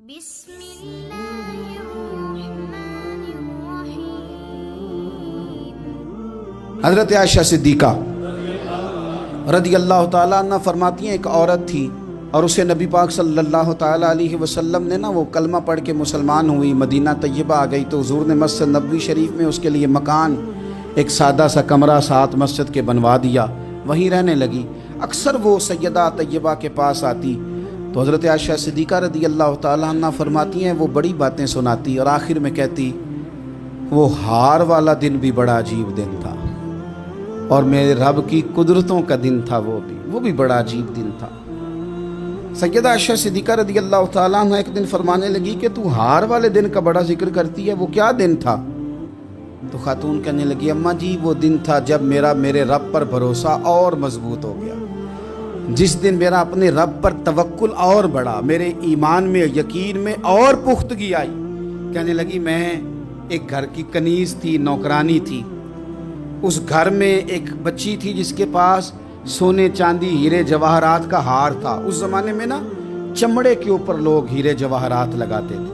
بسم اللہ الرحمن الرحیم۔ حضرت عائشہ صدیقہ رضی اللہ تعالیٰ عنہ فرماتی ہیں، ایک عورت تھی اور اسے نبی پاک صلی اللہ تعالیٰ علیہ وسلم نے وہ کلمہ پڑھ کے مسلمان ہوئی، مدینہ طیبہ آ گئی تو حضور نے مسجد نبوی شریف میں اس کے لیے مکان، ایک سادہ سا کمرہ ساتھ مسجد کے بنوا دیا، وہیں رہنے لگی۔ اکثر وہ سیدہ طیبہ کے پاس آتی تو حضرت عائشہ صدیقہ رضی اللہ تعالیٰ عنہ فرماتی ہیں وہ بڑی باتیں سناتی اور آخر میں کہتی وہ ہار والا دن بھی بڑا عجیب دن تھا اور میرے رب کی قدرتوں کا دن تھا، وہ بھی بڑا عجیب دن تھا۔ سیدہ عائشہ صدیقہ رضی اللہ تعالیٰ عنہ ایک دن فرمانے لگی کہ تو ہار والے دن کا بڑا ذکر کرتی ہے، وہ کیا دن تھا؟ تو خاتون کہنے لگی اماں جی وہ دن تھا جب میرے رب پر بھروسہ اور مضبوط ہو گیا، جس دن میرا اپنے رب پر توکل اور بڑھا، میرے ایمان میں یقین میں اور پختگی آئی۔ کہنے لگی میں ایک گھر کی کنیز تھی، نوکرانی تھی، اس گھر میں ایک بچی تھی جس کے پاس سونے چاندی ہیرے جواہرات کا ہار تھا۔ اس زمانے میں چمڑے کے اوپر لوگ ہیرے جواہرات لگاتے تھے،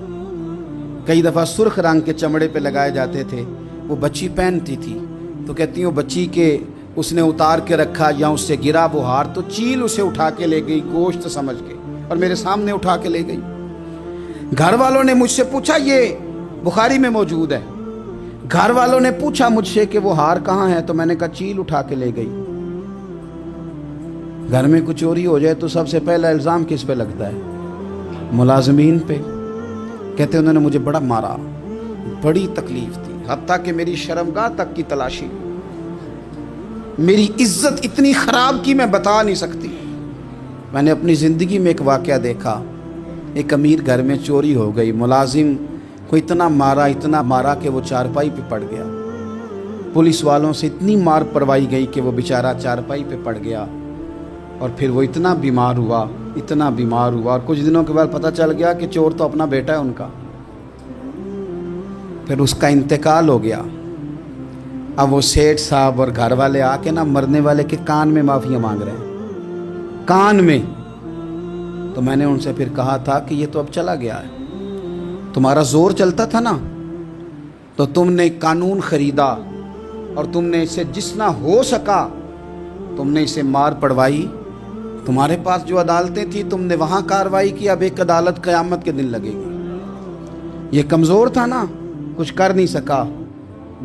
کئی دفعہ سرخ رنگ کے چمڑے پہ لگائے جاتے تھے، وہ بچی پہنتی تھی تو کہتی ہوں بچی کے اس نے اتار کے رکھا یا اس سے گرا وہ ہار تو چیل اسے اٹھا کے لے گئی گوشت سمجھ کے اور میرے سامنے اٹھا کے لے گئی۔ گھر والوں نے مجھ سے پوچھا، یہ بخاری میں موجود ہے، گھر والوں نے پوچھا مجھ سے کہ وہ ہار کہاں ہے تو میں نے کہا چیل اٹھا کے لے گئی۔ گھر میں کچھ چوری ہو جائے تو سب سے پہلا الزام کس پہ لگتا ہے؟ ملازمین پہ۔ کہتے انہوں نے مجھے بڑا مارا، بڑی تکلیف تھی، حتیٰ کہ میری شرمگاہ تک کی تلاشی، میری عزت اتنی خراب کی میں بتا نہیں سکتی۔ میں نے اپنی زندگی میں ایک واقعہ دیکھا، ایک امیر گھر میں چوری ہو گئی، ملازم کو اتنا مارا کہ وہ چارپائی پہ پڑ گیا، پولیس والوں سے اتنی مار پروائی گئی کہ وہ بیچارہ چارپائی پہ پڑ گیا اور پھر وہ اتنا بیمار ہوا اور کچھ دنوں کے بعد پتہ چل گیا کہ چور تو اپنا بیٹا ہے ان کا، پھر اس کا انتقال ہو گیا۔ اب وہ سیٹھ صاحب اور گھر والے آ کے مرنے والے کے کان میں معافیاں مانگ رہے ہیں، کان میں۔ تو میں نے ان سے پھر کہا تھا کہ یہ تو اب چلا گیا ہے، تمہارا زور چلتا تھا تو تم نے قانون خریدا اور تم نے اسے جتنا ہو سکا تم نے اسے مار پڑوائی، تمہارے پاس جو عدالتیں تھیں تم نے وہاں کارروائی کی، اب ایک عدالت قیامت کے دن لگے گی۔ یہ کمزور تھا کچھ کر نہیں سکا۔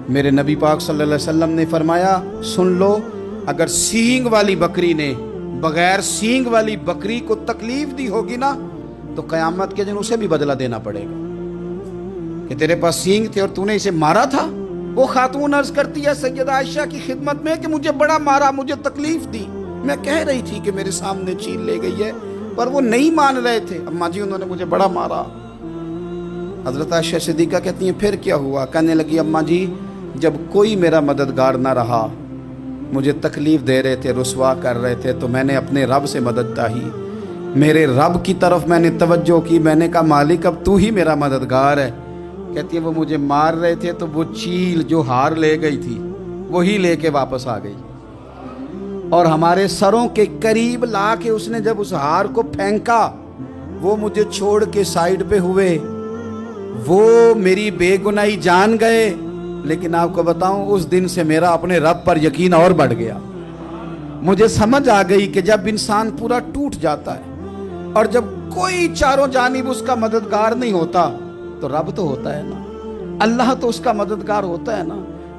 میرے نبی پاک صلی اللہ علیہ وسلم نے فرمایا سن لو، اگر سینگ والی بکری نے بغیر سینگ والی بکری کو تکلیف دی ہوگی تو قیامت کے دن اسے بھی بدلہ دینا پڑے گا کہ تیرے پاس سینگ تھے اور تو نے اسے مارا تھا۔ وہ خاتون عرض کرتی ہے سیدہ عائشہ کی خدمت میں کہ مجھے بڑا مارا، مجھے تکلیف دی، میں کہہ رہی تھی کہ میرے سامنے چیل لے گئی ہے پر وہ نہیں مان رہے تھے، اماں جی انہوں نے مجھے بڑا مارا۔ حضرت عائشہ صدیقہ کہتی ہیں پھر کیا ہوا؟ کہنے لگی اماں جی جب کوئی میرا مددگار نہ رہا، مجھے تکلیف دے رہے تھے، رسوا کر رہے تھے، تو میں نے اپنے رب سے مدد چاہی، میرے رب کی طرف میں نے توجہ کی، میں نے کہا مالک اب تو ہی میرا مددگار ہے۔ کہتی ہے وہ مجھے مار رہے تھے تو وہ چیل جو ہار لے گئی تھی وہی لے کے واپس آ گئی اور ہمارے سروں کے قریب لا کے اس نے جب اس ہار کو پھینکا وہ مجھے چھوڑ کے سائیڈ پہ ہوئے، وہ میری بے گناہی جان گئے، لیکن آپ کو بتاؤں اس دن سے میرا اپنے رب پر یقین اور بڑھ گیا۔ مجھے سمجھ آ گئی کہ جب انسان پورا ٹوٹ جاتا ہے اور جب کوئی چاروں جانب اس کا مددگار نہیں ہوتا تو رب تو ہوتا ہے اللہ تو اس کا مددگار ہوتا ہے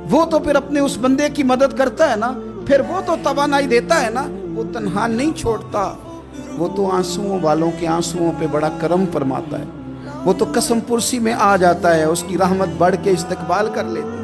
وہ تو پھر اپنے اس بندے کی مدد کرتا ہے پھر وہ تو توانائی دیتا ہے وہ تنہا نہیں چھوڑتا، وہ تو آنسوؤں والوں کے آنسوؤں پہ بڑا کرم فرماتا ہے، وہ تو قسم پرسی میں آ جاتا ہے، اس کی رحمت بڑھ کے استقبال کر لیتی ہے۔